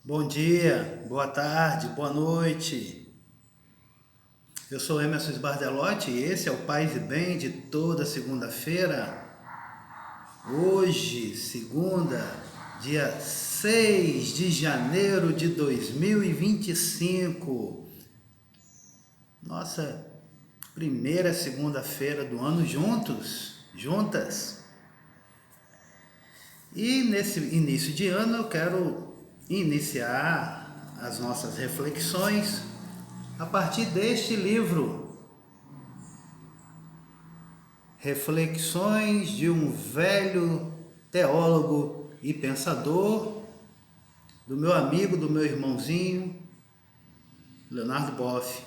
Bom dia, boa tarde, boa noite. Eu sou Emerson Sbardelotti e esse é o Paz e Bem de toda segunda-feira. Hoje, segunda, dia 6 de janeiro de 2025. Nossa primeira segunda-feira do ano juntas. E nesse início de ano eu quero iniciar as nossas reflexões a partir deste livro, Reflexões de um velho teólogo e pensador, do meu amigo, do meu irmãozinho, Leonardo Boff.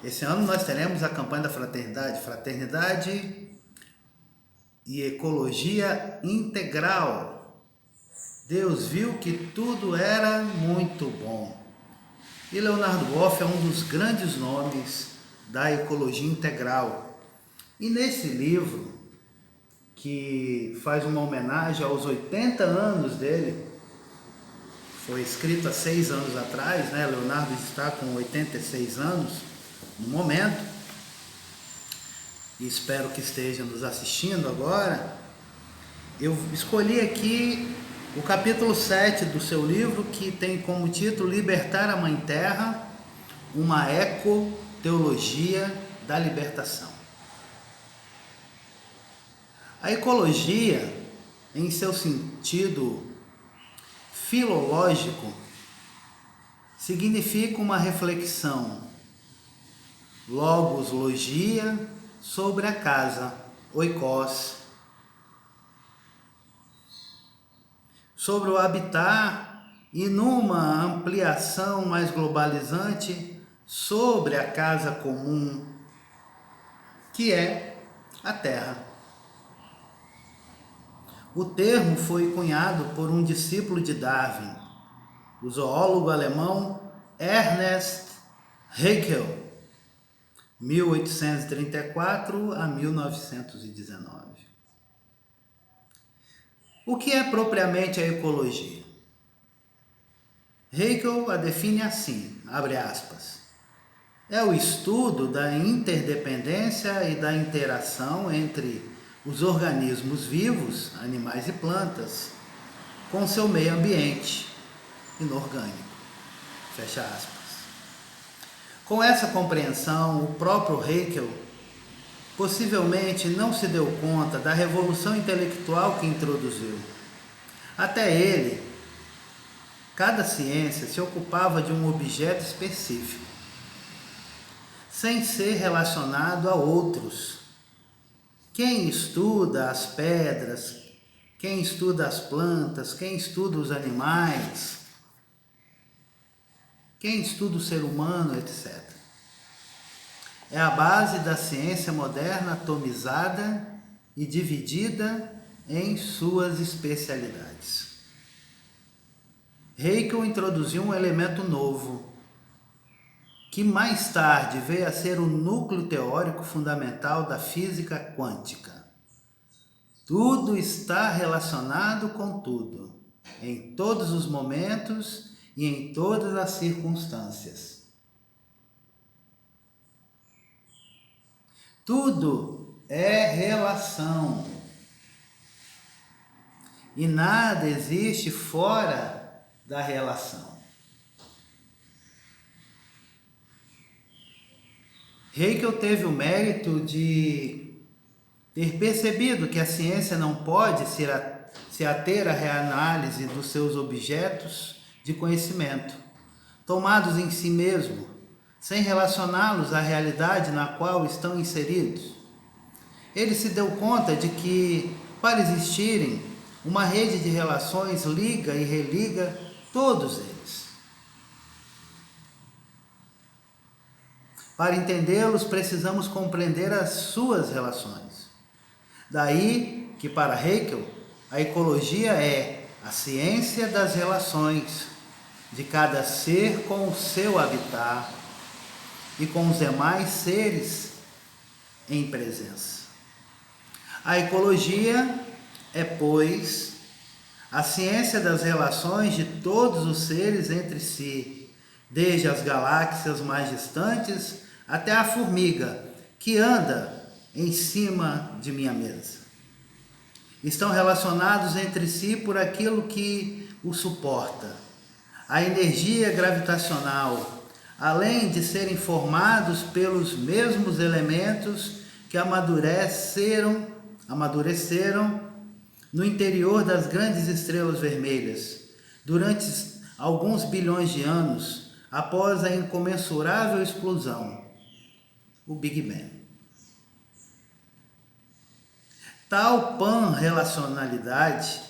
Esse ano nós teremos a campanha da Fraternidade e Ecologia Integral. Deus viu que tudo era muito bom. E Leonardo Boff é um dos grandes nomes da ecologia integral. E nesse livro, que faz uma homenagem aos 80 anos dele, foi escrito há 6 anos atrás, né? Leonardo está com 86 anos no momento, e espero que esteja nos assistindo agora. Eu escolhi aqui o capítulo 7 do seu livro, que tem como título Libertar a Mãe Terra, uma ecoteologia da libertação. A ecologia, em seu sentido filológico, significa uma reflexão, logos, logia, sobre a casa, oikos, sobre o habitat e numa ampliação mais globalizante sobre a casa comum, que é a Terra. O termo foi cunhado por um discípulo de Darwin, o zoólogo alemão Ernst Haeckel, 1834 a 1919. O que é propriamente a ecologia? Haeckel a define assim, abre aspas, é o estudo da interdependência e da interação entre os organismos vivos, animais e plantas, com seu meio ambiente inorgânico, fecha aspas. Com essa compreensão, o próprio Haeckel possivelmente não se deu conta da revolução intelectual que introduziu. Até ele, cada ciência se ocupava de um objeto específico, sem ser relacionado a outros. Quem estuda as pedras, quem estuda as plantas, quem estuda os animais, quem estuda o ser humano, etc. É a base da ciência moderna atomizada e dividida em suas especialidades. Haeckel introduziu um elemento novo, que mais tarde veio a ser o núcleo teórico fundamental da física quântica. Tudo está relacionado com tudo, em todos os momentos e em todas as circunstâncias. Tudo é relação. E nada existe fora da relação. Haeckel teve o mérito de ter percebido que a ciência não pode se ater à reanálise dos seus objetos de conhecimento, tomados em si mesmo, sem relacioná-los à realidade na qual estão inseridos. Ele se deu conta de que, para existirem, uma rede de relações liga e religa todos eles. Para entendê-los, precisamos compreender as suas relações. Daí que, para Haeckel, a ecologia é a ciência das relações de cada ser com o seu habitat e com os demais seres em presença. A ecologia é, pois, a ciência das relações de todos os seres entre si, desde as galáxias mais distantes até a formiga que anda em cima de minha mesa. Estão relacionados entre si por aquilo que o suporta, a energia gravitacional, além de serem formados pelos mesmos elementos que amadureceram no interior das grandes estrelas vermelhas, durante alguns bilhões de anos após a incomensurável explosão, o Big Bang. Tal pan-relacionalidade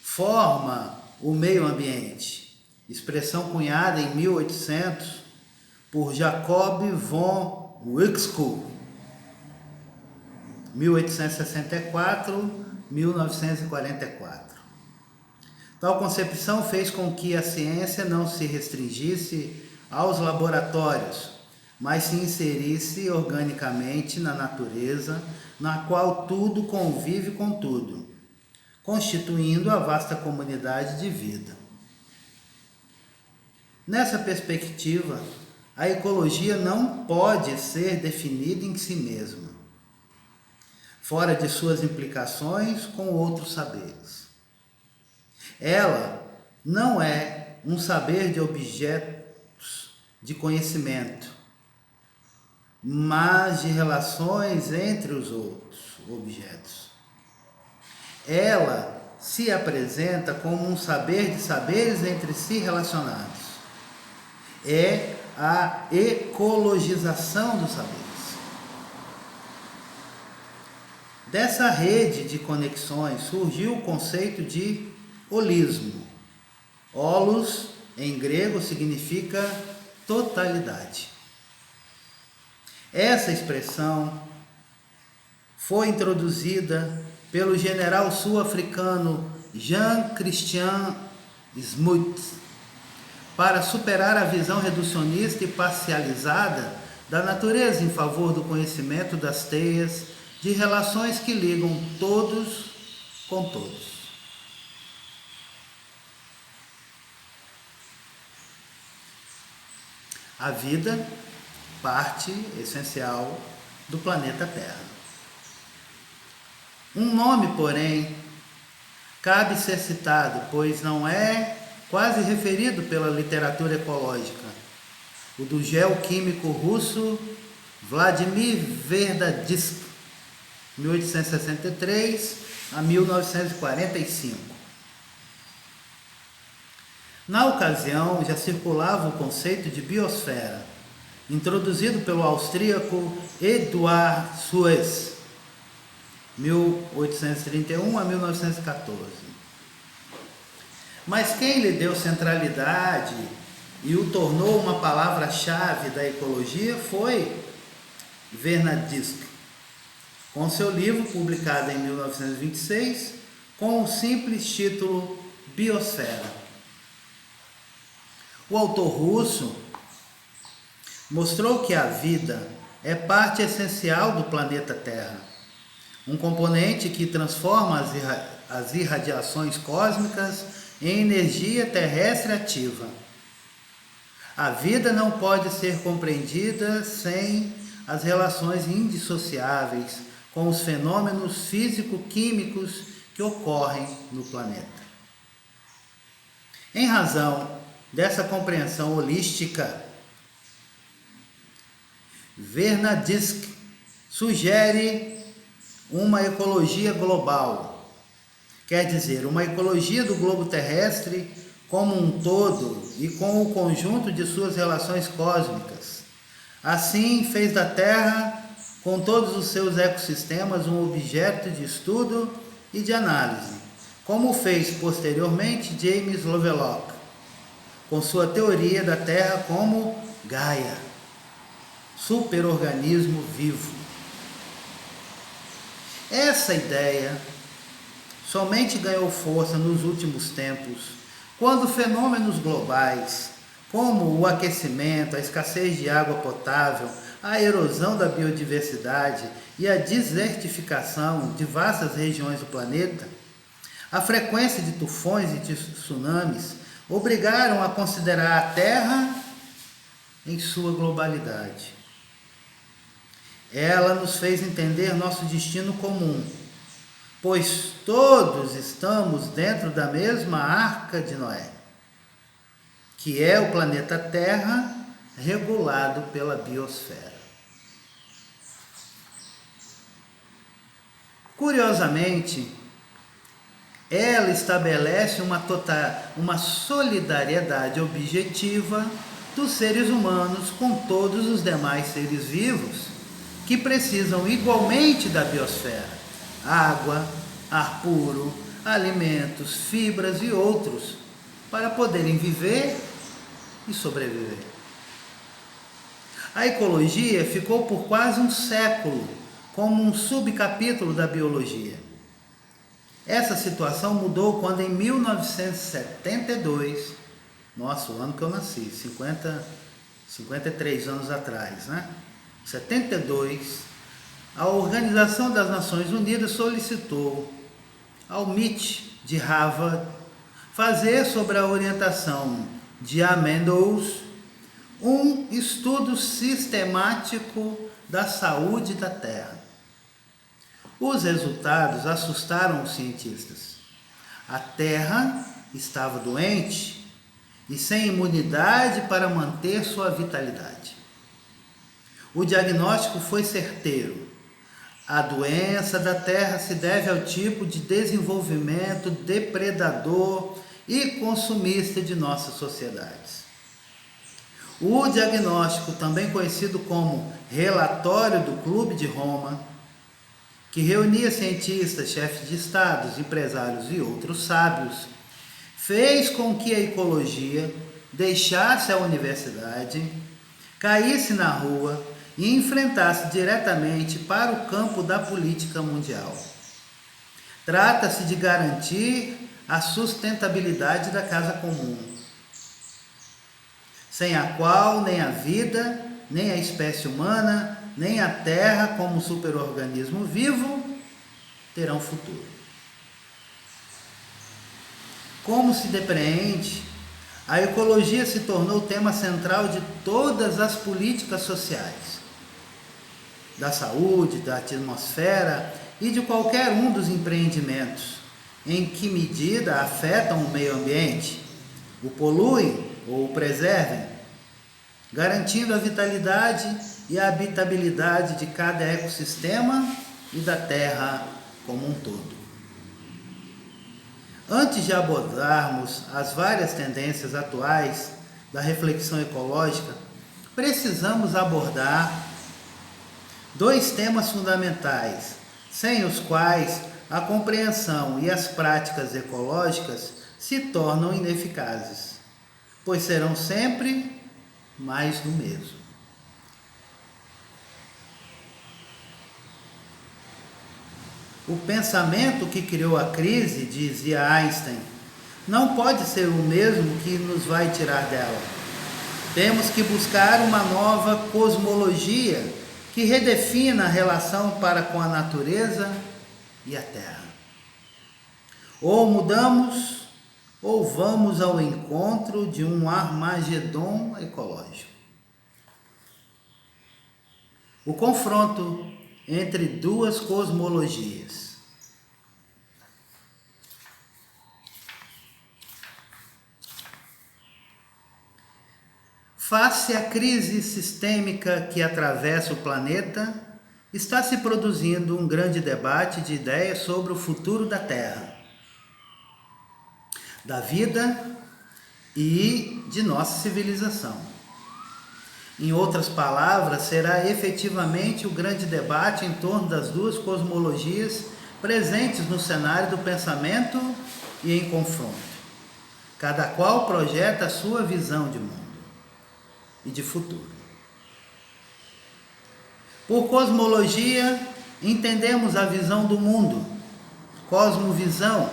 forma o meio ambiente, expressão cunhada em 1800 por Jacob von Uexküll, 1864-1944. Tal concepção fez com que a ciência não se restringisse aos laboratórios, mas se inserisse organicamente na natureza, na qual tudo convive com tudo, constituindo a vasta comunidade de vida. Nessa perspectiva, a ecologia não pode ser definida em si mesma, fora de suas implicações com outros saberes. Ela não é um saber de objetos de conhecimento, mas de relações entre os outros objetos. Ela se apresenta como um saber de saberes entre si relacionados. É a ecologização dos saberes. Dessa rede de conexões surgiu o conceito de holismo. Holos, em grego, significa totalidade. Essa expressão foi introduzida pelo general sul-africano Jan Christian Smuts para superar a visão reducionista e parcializada da natureza em favor do conhecimento das teias de relações que ligam todos com todos. A vida, parte essencial do planeta Terra. Um nome, porém, cabe ser citado, pois não é quase referido pela literatura ecológica, o do geoquímico russo Vladimir Verdaditsky, 1863 a 1945. Na ocasião, já circulava o conceito de biosfera, introduzido pelo austríaco Eduard Suess, 1831 a 1914. Mas quem lhe deu centralidade e o tornou uma palavra-chave da ecologia foi Verdaditsky, com seu livro publicado em 1926, com o simples título Biosfera. O autor russo mostrou que a vida é parte essencial do planeta Terra, um componente que transforma as irradiações cósmicas em energia terrestre ativa. A vida não pode ser compreendida sem as relações indissociáveis com os fenômenos físico-químicos que ocorrem no planeta. Em razão dessa compreensão holística, Verdaditsky sugere uma ecologia global, quer dizer, uma ecologia do globo terrestre como um todo e com o conjunto de suas relações cósmicas. Assim, fez da Terra, com todos os seus ecossistemas, um objeto de estudo e de análise, como fez posteriormente James Lovelock, com sua teoria da Terra como Gaia, superorganismo vivo. Essa ideia somente ganhou força nos últimos tempos, quando fenômenos globais, como o aquecimento, a escassez de água potável, a erosão da biodiversidade e a desertificação de vastas regiões do planeta, A frequência de tufões e de tsunamis obrigaram a considerar a Terra em sua globalidade. Ela nos fez entender nosso destino comum, pois todos estamos dentro da mesma arca de Noé, que é o planeta Terra regulado pela biosfera. Curiosamente, ela estabelece uma solidariedade objetiva dos seres humanos com todos os demais seres vivos que precisam igualmente da biosfera: água, ar puro, alimentos, fibras e outros, para poderem viver e sobreviver. A ecologia ficou por quase um século como um subcapítulo da biologia. Essa situação mudou quando em 1972, nossa, o ano que eu nasci, 53 anos atrás, né? 72, a Organização das Nações Unidas solicitou ao MIT de Harvard fazer, sobre a orientação de A. Meadows, um estudo sistemático da saúde da Terra. Os resultados assustaram os cientistas. A Terra estava doente e sem imunidade para manter sua vitalidade. O diagnóstico foi certeiro. A doença da Terra se deve ao tipo de desenvolvimento depredador e consumista de nossas sociedades. O diagnóstico, também conhecido como Relatório do Clube de Roma, que reunia cientistas, chefes de estados, empresários e outros sábios, fez com que a ecologia deixasse a universidade, caísse na rua e enfrentasse diretamente para o campo da política mundial. Trata-se de garantir a sustentabilidade da casa comum, sem a qual nem a vida, nem a espécie humana, nem a Terra como superorganismo vivo terão futuro. Como se depreende, a ecologia se tornou o tema central de todas as políticas sociais, da saúde, da atmosfera e de qualquer um dos empreendimentos, em que medida afetam o meio ambiente, o poluem ou o preservem, garantindo a vitalidade e a habitabilidade de cada ecossistema e da Terra como um todo. Antes de abordarmos as várias tendências atuais da reflexão ecológica, precisamos abordar dois temas fundamentais, sem os quais a compreensão e as práticas ecológicas se tornam ineficazes, pois serão sempre mais do mesmo. O pensamento que criou a crise, dizia Einstein, não pode ser o mesmo que nos vai tirar dela. Temos que buscar uma nova cosmologia que redefina a relação para com a natureza e a Terra. Ou mudamos, ou vamos ao encontro de um Armagedon ecológico. O confronto entre duas cosmologias. Face à crise sistêmica que atravessa o planeta, está se produzindo um grande debate de ideias sobre o futuro da Terra, da vida e de nossa civilização. Em outras palavras, será efetivamente o grande debate em torno das duas cosmologias presentes no cenário do pensamento e em confronto. Cada qual projeta a sua visão de mundo e de futuro. Por cosmologia, entendemos a visão do mundo, cosmovisão,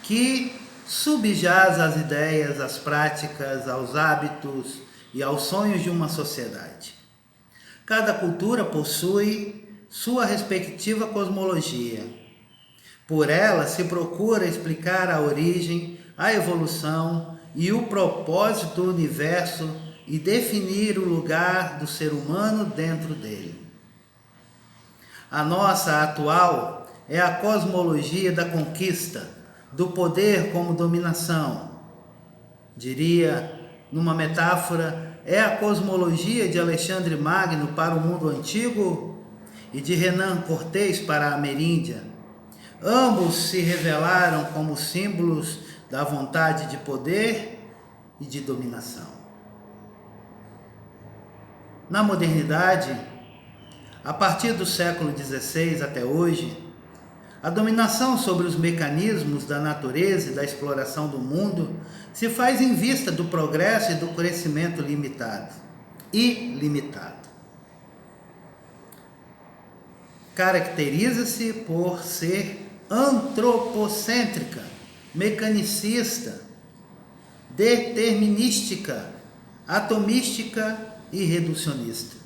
que subjaz às ideias, às práticas, aos hábitos e aos sonhos de uma sociedade. Cada cultura possui sua respectiva cosmologia, Por ela se procura explicar a origem, a evolução e o propósito do universo e definir o lugar do ser humano dentro dele. A nossa atual é a cosmologia da conquista, do poder como dominação. Diria, numa metáfora, é a cosmologia de Alexandre Magno para o mundo antigo e de Renan Cortés para a Ameríndia. Ambos se revelaram como símbolos da vontade de poder e de dominação. Na modernidade, a partir do século XVI até hoje, a dominação sobre os mecanismos da natureza e da exploração do mundo se faz em vista do progresso e do crescimento ilimitado. Caracteriza-se por ser antropocêntrica, mecanicista, determinística, atomística e reducionista.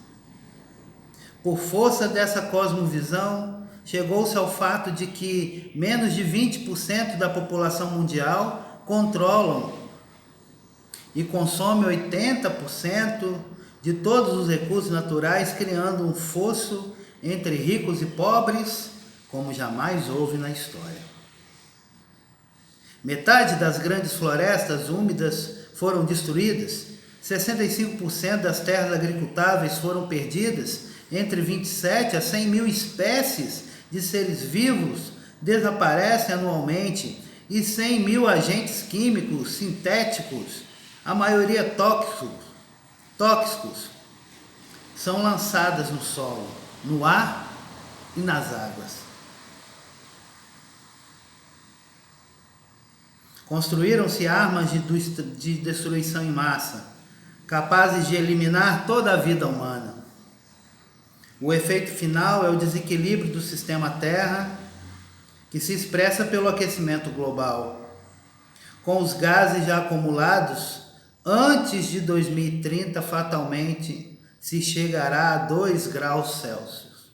Por força dessa cosmovisão, chegou-se ao fato de que menos de 20% da população mundial controlam e consomem 80% de todos os recursos naturais, criando um fosso entre ricos e pobres, como jamais houve na história. Metade das grandes florestas úmidas foram destruídas, 65% das terras agricultáveis foram perdidas, entre 27 a 100 mil espécies de seres vivos desaparecem anualmente e 100 mil agentes químicos sintéticos, a maioria tóxicos, são lançadas no solo, no ar e nas águas. Construíram-se armas de destruição em massa, capazes de eliminar toda a vida humana. O efeito final é o desequilíbrio do sistema Terra, que se expressa pelo aquecimento global. Com os gases já acumulados, antes de 2030, fatalmente, se chegará a 2 graus Celsius.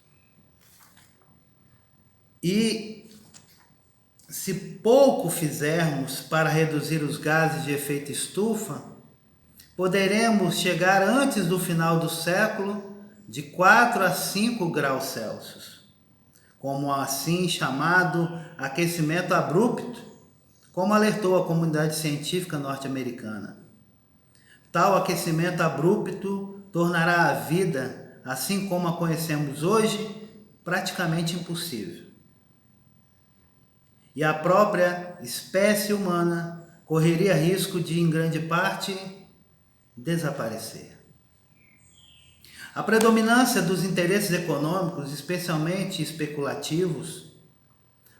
E se pouco fizermos para reduzir os gases de efeito estufa, poderemos chegar antes do final do século de 4 a 5 graus Celsius, como assim chamado aquecimento abrupto, como alertou a comunidade científica norte-americana. Tal aquecimento abrupto tornará a vida, assim como a conhecemos hoje, praticamente impossível. E a própria espécie humana correria risco de, em grande parte, desaparecer. A predominância dos interesses econômicos, especialmente especulativos,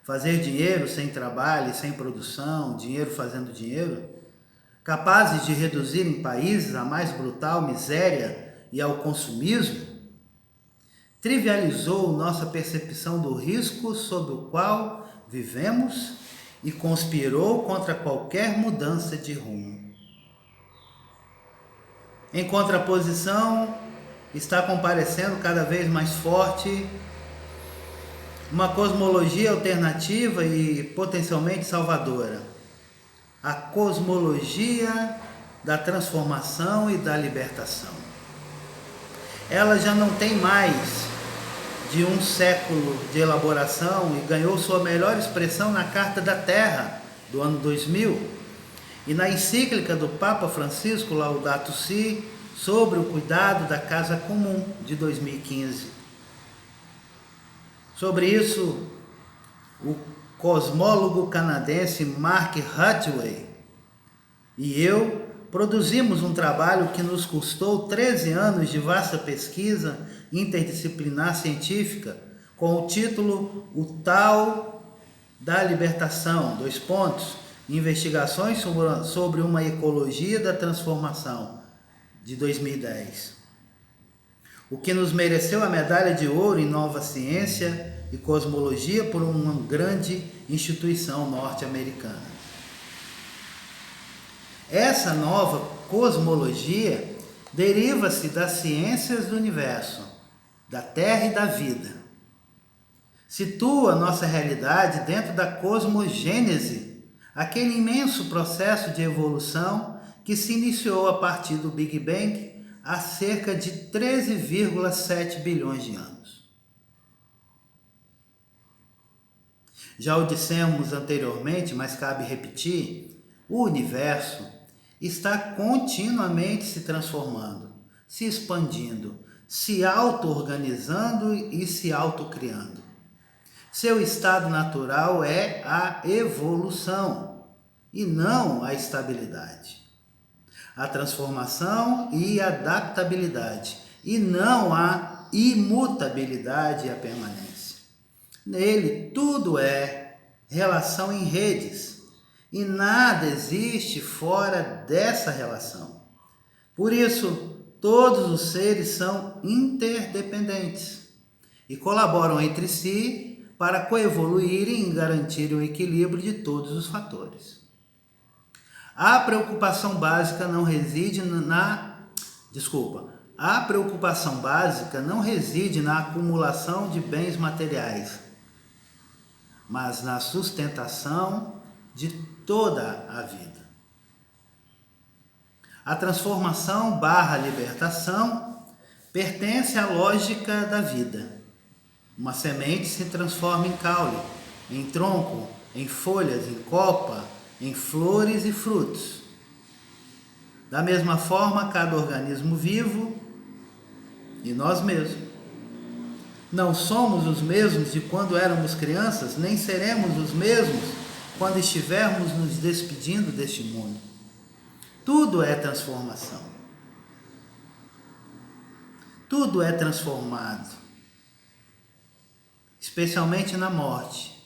fazer dinheiro sem trabalho e sem produção, dinheiro fazendo dinheiro, capazes de reduzir em países a mais brutal miséria e ao consumismo, trivializou nossa percepção do risco sob o qual vivemos e conspirou contra qualquer mudança de rumo. Em contraposição, está comparecendo cada vez mais forte uma cosmologia alternativa e potencialmente salvadora. A cosmologia da transformação e da libertação. Ela já não tem mais de um século de elaboração e ganhou sua melhor expressão na Carta da Terra, do ano 2000, e na encíclica do Papa Francisco, Laudato Si, sobre o cuidado da casa comum, de 2015. Sobre isso, o cosmólogo canadense Mark Hathaway e eu produzimos um trabalho que nos custou 13 anos de vasta pesquisa interdisciplinar científica, com o título O Tal da Libertação, investigações sobre uma ecologia da transformação, de 2010. O que nos mereceu a medalha de ouro em Nova Ciência e Cosmologia por uma grande instituição norte-americana. Essa nova cosmologia deriva-se das ciências do universo, da Terra e da vida. situa nossa realidade dentro da cosmogênese, aquele imenso processo de evolução que se iniciou a partir do Big Bang há cerca de 13,7 bilhões de anos. Já o dissemos anteriormente, mas cabe repetir, o universo está continuamente se transformando, se expandindo, se auto-organizando e se autocriando. Seu estado natural é a evolução e não a estabilidade. A transformação e adaptabilidade e não a imutabilidade e a permanência. Nele tudo é relação em redes e nada existe fora dessa relação. Por isso, todos os seres são interdependentes e colaboram entre si para coevoluírem e garantirem o equilíbrio de todos os fatores. A preocupação básica não reside na acumulação de bens materiais, mas na sustentação de toda a vida. A transformação / libertação pertence à lógica da vida. Uma semente se transforma em caule, em tronco, em folhas, em copa, em flores e frutos. Da mesma forma, cada organismo vivo e nós mesmos. Não somos os mesmos de quando éramos crianças, nem seremos os mesmos quando estivermos nos despedindo deste mundo. Tudo é transformação. Tudo é transformado. Especialmente na morte,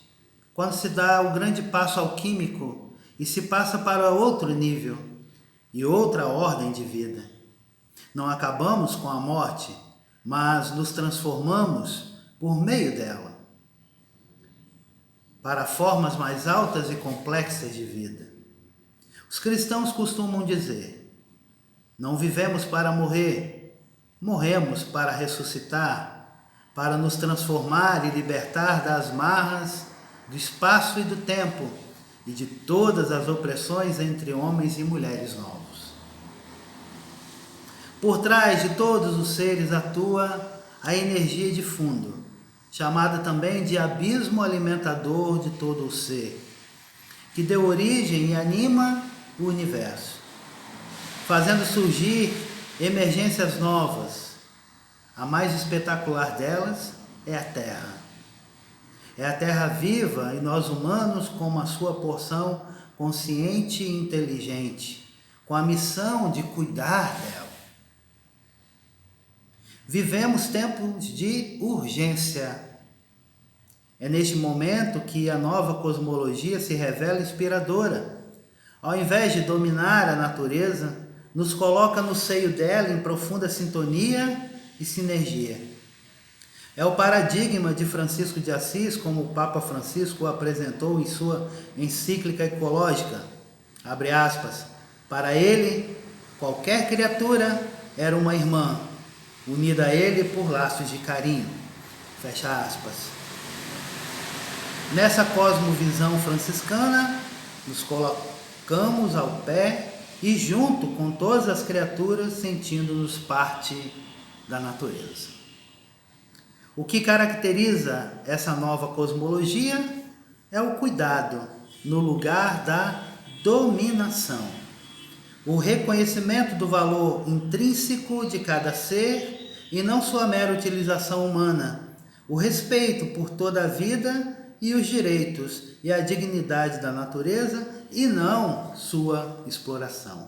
quando se dá o grande passo alquímico e se passa para outro nível e outra ordem de vida. Não acabamos com a morte, mas nos transformamos por meio dela para formas mais altas e complexas de vida. Os cristãos costumam dizer: não vivemos para morrer, morremos para ressuscitar, para nos transformar e libertar das marras do espaço e do tempo e de todas as opressões entre homens e mulheres novos. Por trás de todos os seres atua a energia de fundo, chamada também de abismo alimentador de todo o ser, que deu origem e anima o universo, fazendo surgir emergências novas. A mais espetacular delas é a Terra. É a Terra viva e nós humanos como a sua porção consciente e inteligente, com a missão de cuidar dela. Vivemos tempos de urgência. É neste momento que a nova cosmologia se revela inspiradora. Ao invés de dominar a natureza, nos coloca no seio dela em profunda sintonia e sinergia. É o paradigma de Francisco de Assis, como o Papa Francisco o apresentou em sua encíclica ecológica, abre aspas, para ele, qualquer criatura era uma irmã, unida a ele por laços de carinho, fecha aspas. Nessa cosmovisão franciscana, nos colocamos ao pé e junto com todas as criaturas, sentindo-nos parte da natureza. O que caracteriza essa nova cosmologia é o cuidado no lugar da dominação, o reconhecimento do valor intrínseco de cada ser e não sua mera utilização humana, o respeito por toda a vida e os direitos e a dignidade da natureza e não sua exploração.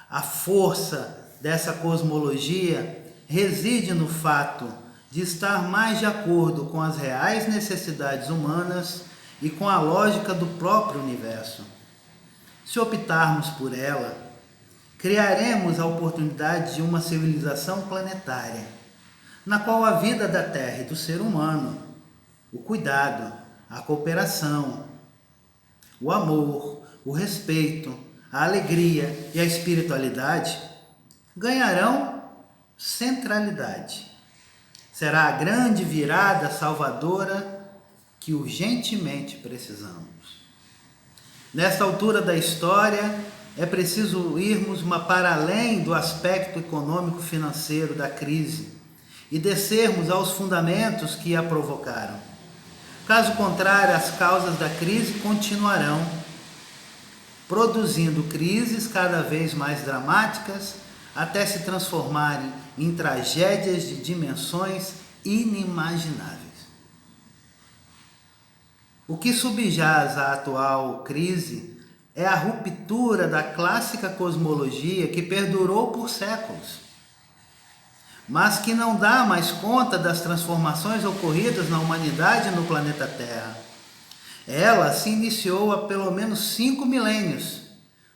A força dessa cosmologia reside no fato de estar mais de acordo com as reais necessidades humanas e com a lógica do próprio universo. Se optarmos por ela, criaremos a oportunidade de uma civilização planetária, na qual a vida da Terra e do ser humano, o cuidado, a cooperação, o amor, o respeito, a alegria e a espiritualidade ganharão centralidade. será a grande virada salvadora que urgentemente precisamos. Nesta altura da história, é preciso irmos para além do aspecto econômico-financeiro da crise e descermos aos fundamentos que a provocaram. Caso contrário, as causas da crise continuarão, produzindo crises cada vez mais dramáticas até se transformarem em tragédias de dimensões inimagináveis. O que subjaz à atual crise é a ruptura da clássica cosmologia que perdurou por séculos, mas que não dá mais conta das transformações ocorridas na humanidade e no planeta Terra. Ela se iniciou há pelo menos 5 milênios,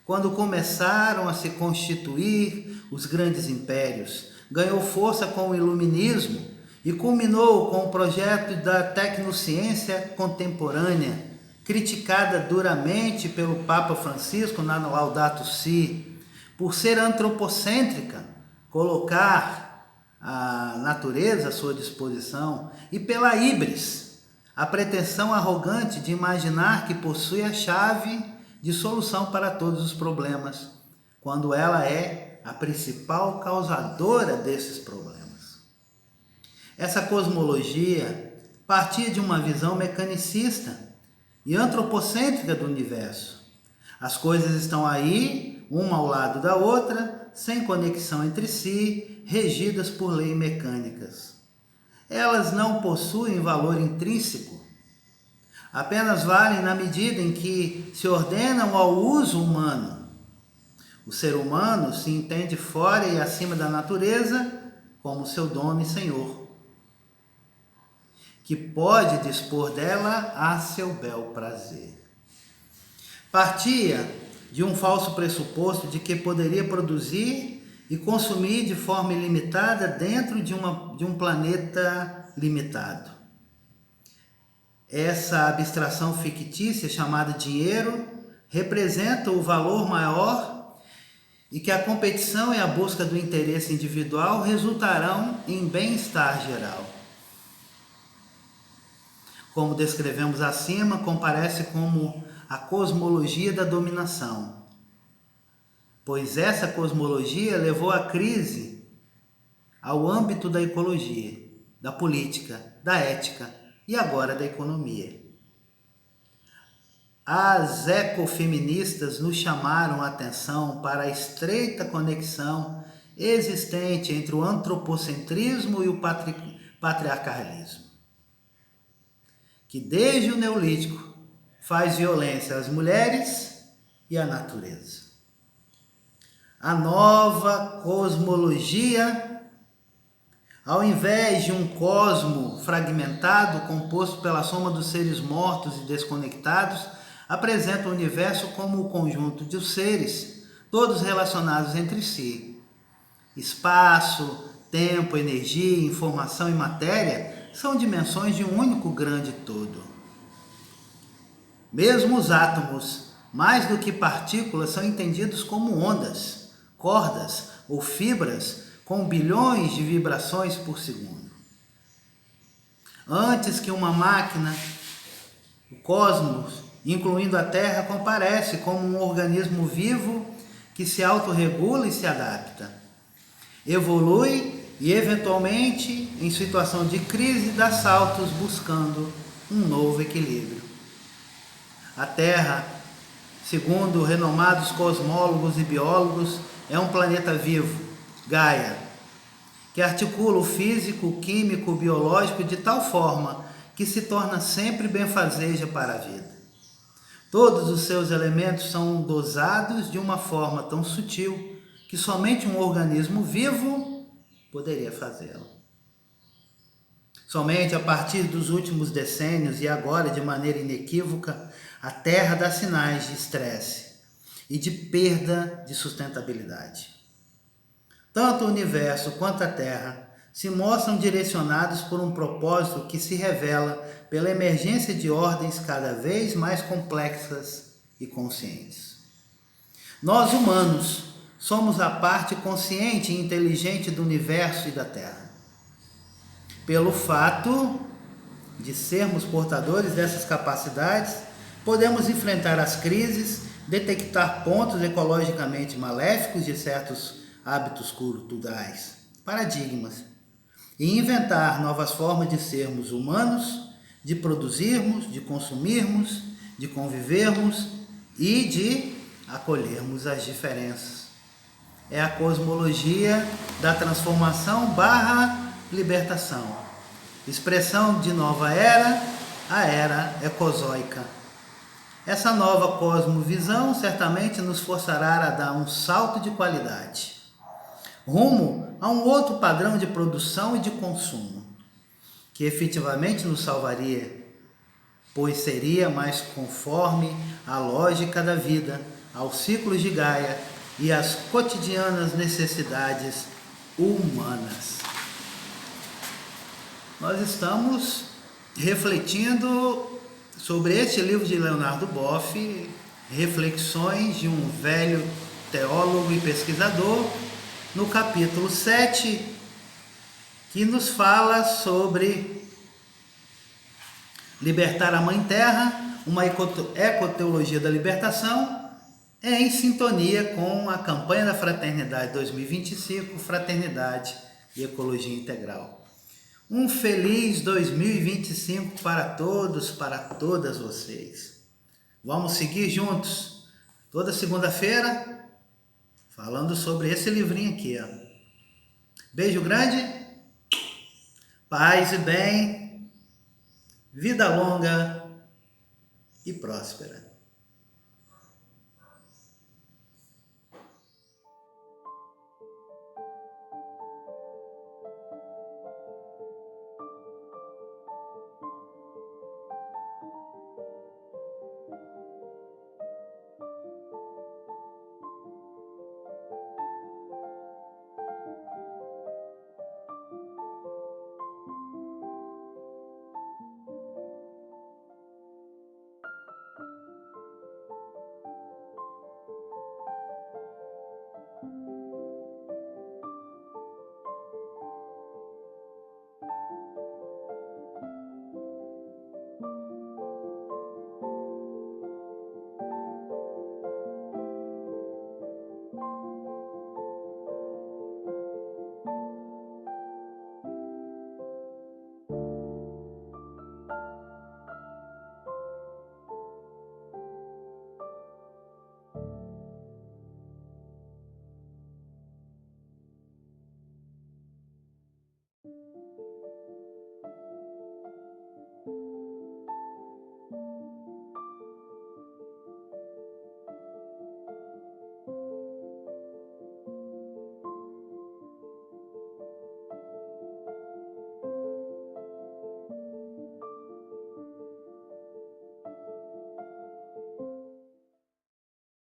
quando começaram a se constituir os grandes impérios, ganhou força com o iluminismo e culminou com o projeto da tecnociência contemporânea, criticada duramente pelo Papa Francisco na Laudato Si, por ser antropocêntrica, colocar a natureza à sua disposição, e pela híbris, a pretensão arrogante de imaginar que possui a chave de solução para todos os problemas, quando ela é a principal causadora desses problemas. Essa cosmologia partia de uma visão mecanicista e antropocêntrica do universo. As coisas estão aí, uma ao lado da outra, sem conexão entre si, regidas por leis mecânicas. Elas não possuem valor intrínseco, apenas valem na medida em que se ordenam ao uso humano. O ser humano se entende fora e acima da natureza como seu dono e senhor, que pode dispor dela a seu bel prazer. Partia de um falso pressuposto de que poderia produzir e consumir de forma ilimitada dentro de um planeta limitado. Essa abstração fictícia chamada dinheiro representa o valor maior e que a competição e a busca do interesse individual resultarão em bem-estar geral. Como descrevemos acima, comparece como a cosmologia da dominação, pois essa cosmologia levou a crise ao âmbito da ecologia, da política, da ética e agora da economia. As ecofeministas nos chamaram a atenção para a estreita conexão existente entre o antropocentrismo e o patriarcalismo, que desde o Neolítico faz violência às mulheres e à natureza. A nova cosmologia, ao invés de um cosmo fragmentado, composto pela soma dos seres mortos e desconectados, apresenta o universo como o conjunto de seres, todos relacionados entre si. Espaço, tempo, energia, informação e matéria são dimensões de um único grande todo. Mesmo os átomos, mais do que partículas, são entendidos como ondas, cordas ou fibras com bilhões de vibrações por segundo. Antes que uma máquina, o cosmos, incluindo a Terra, comparece como um organismo vivo que se autorregula e se adapta, evolui e, eventualmente, em situação de crise, dá saltos buscando um novo equilíbrio. A Terra, segundo renomados cosmólogos e biólogos, é um planeta vivo, Gaia, que articula o físico, o químico, o biológico de tal forma que se torna sempre benfazeja para a vida. Todos os seus elementos são dosados de uma forma tão sutil que somente um organismo vivo poderia fazê-lo. Somente a partir dos últimos decênios e agora de maneira inequívoca, a Terra dá sinais de estresse e de perda de sustentabilidade. Tanto o universo quanto a Terra se mostram direcionados por um propósito que se revela pela emergência de ordens cada vez mais complexas e conscientes. Nós, humanos, somos a parte consciente e inteligente do universo e da Terra. pelo fato de sermos portadores dessas capacidades, podemos enfrentar as crises, detectar pontos ecologicamente maléficos de certos hábitos culturais, paradigmas, e inventar novas formas de sermos humanos, de produzirmos, de consumirmos, de convivermos e de acolhermos as diferenças. É a cosmologia da transformação / libertação. Expressão de nova era, a era ecozoica. Essa nova cosmovisão certamente nos forçará a dar um salto de qualidade, rumo a um outro padrão de produção e de consumo, que efetivamente nos salvaria, pois seria mais conforme à lógica da vida, aos ciclos de Gaia e às cotidianas necessidades humanas. Nós estamos refletindo sobre este livro de Leonardo Boff, Reflexões de um velho teólogo e pesquisador, no capítulo 7, que nos fala sobre libertar a Mãe Terra, uma ecoteologia da libertação, em sintonia com a campanha da Fraternidade 2025, Fraternidade e Ecologia Integral. Um feliz 2025 para todos, para todas vocês. Vamos seguir juntos, toda segunda-feira, falando sobre esse livrinho aqui, ó. Beijo grande, paz e bem, vida longa e próspera.